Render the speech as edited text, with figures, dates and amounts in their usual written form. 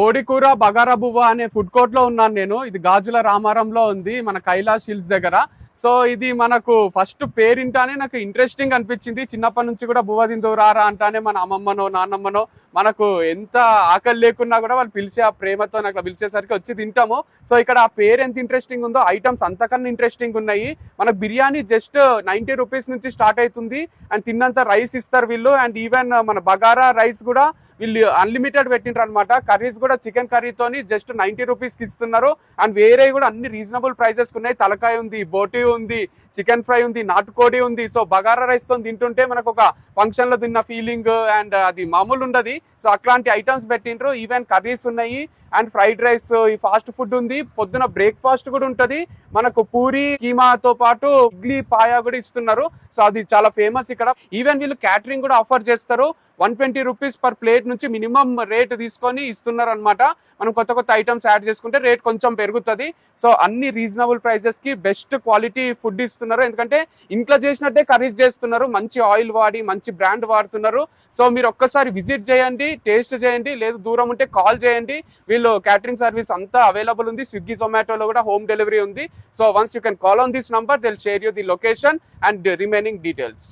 కోడికూర బగారా బువ్వ అనే food court లో ఉన్నాను నేను. ఇది గాజుల రామారంలో ఉంది, మన కైలాష్ హిల్స్ దగ్గర. సో ఇది మనకు ఫస్ట్ పేరింటానే నాకు ఇంట్రెస్టింగ్ అనిపించింది. చిన్నప్పటి నుంచి కూడా బువ్వ తిందువు రారా అంటానే మన అమ్మమ్మనో నాన్నమ్మనో మనకు ఎంత ఆకలి లేకున్నా కూడా వాళ్ళు పిలిచే ఆ ప్రేమతో నాకు పిలిచేసరికి వచ్చి తింటాము. సో ఇక్కడ ఆ పేరు ఎంత ఇంట్రెస్టింగ్ ఉందో ఐటమ్స్ అంతకన్నా ఇంట్రెస్టింగ్ ఉన్నాయి. మనకు బిర్యానీ జస్ట్ 90 రూపీస్ నుంచి స్టార్ట్ అవుతుంది అండ్ తిన్నంత రైస్ ఇస్తారు వీళ్ళు. అండ్ ఈవెన్ మన బగారా రైస్ కూడా వీళ్ళు అన్లిమిటెడ్ పెట్టింటారు అనమాట. కర్రీస్ కూడా చికెన్ కర్రీతోని జస్ట్ 90 రూపీస్కి ఇస్తున్నారు. అండ్ వేరే కూడా అన్ని రీజనబుల్ ప్రైసెస్ ఉన్నాయి. తలకాయ ఉంది, బోటీ ఉంది, చికెన్ ఫ్రై ఉంది, నాటుకోడి ఉంది. సో బగారా రైస్ తో తింటుంటే మనకు ఒక ఫంక్షన్ లో తిన్న ఫీలింగ్ అండ్ అది మామూలు ఉండదు. సో అట్లాంటి ఐటమ్స్ పెట్టిండ్రు. ఈవెన్ కర్రీస్ ఉన్నాయి అండ్ ఫ్రైడ్ రైస్, ఈ ఫాస్ట్ ఫుడ్ ఉంది. పొద్దున బ్రేక్ఫాస్ట్ కూడా ఉంటది. మనకు పూరి కీమాతో పాటు ఇడ్లీ పాయా కూడా ఇస్తున్నారు. సో అది చాలా ఫేమస్ ఇక్కడ. ఈవెన్ వీళ్ళు క్యాటరింగ్ కూడా ఆఫర్ చేస్తారు. 120 రూపీస్ పర్ ప్లేట్ నుంచి మినిమం రేట్ తీసుకొని ఇస్తున్నారు అనమాట. మనం కొత్త కొత్త ఐటమ్స్ యాడ్ చేసుకుంటే రేట్ కొంచెం పెరుగుతుంది. సో అన్ని రీజనబుల్ ప్రైజెస్ కి బెస్ట్ క్వాలిటీ ఫుడ్ ఇస్తున్నారు. ఎందుకంటే ఇంట్లో చేసినట్టే కర్రీస్ చేస్తున్నారు, మంచి ఆయిల్ వాడి మంచి బ్రాండ్ వాడుతున్నారు. సో మీరు ఒక్కసారి విజిట్ చేయండి, టేస్ట్ చేయండి, లేదు దూరం ఉంటే కాల్ చేయండి. వీళ్ళు క్యాటరింగ్ సర్వీస్ అంతా అవైలబుల్ ఉంది. స్విగ్గీ జొమాటోలో కూడా హోమ్ డెలివరీ ఉంది. So once you can call on this number, they will share you the location and remaining details.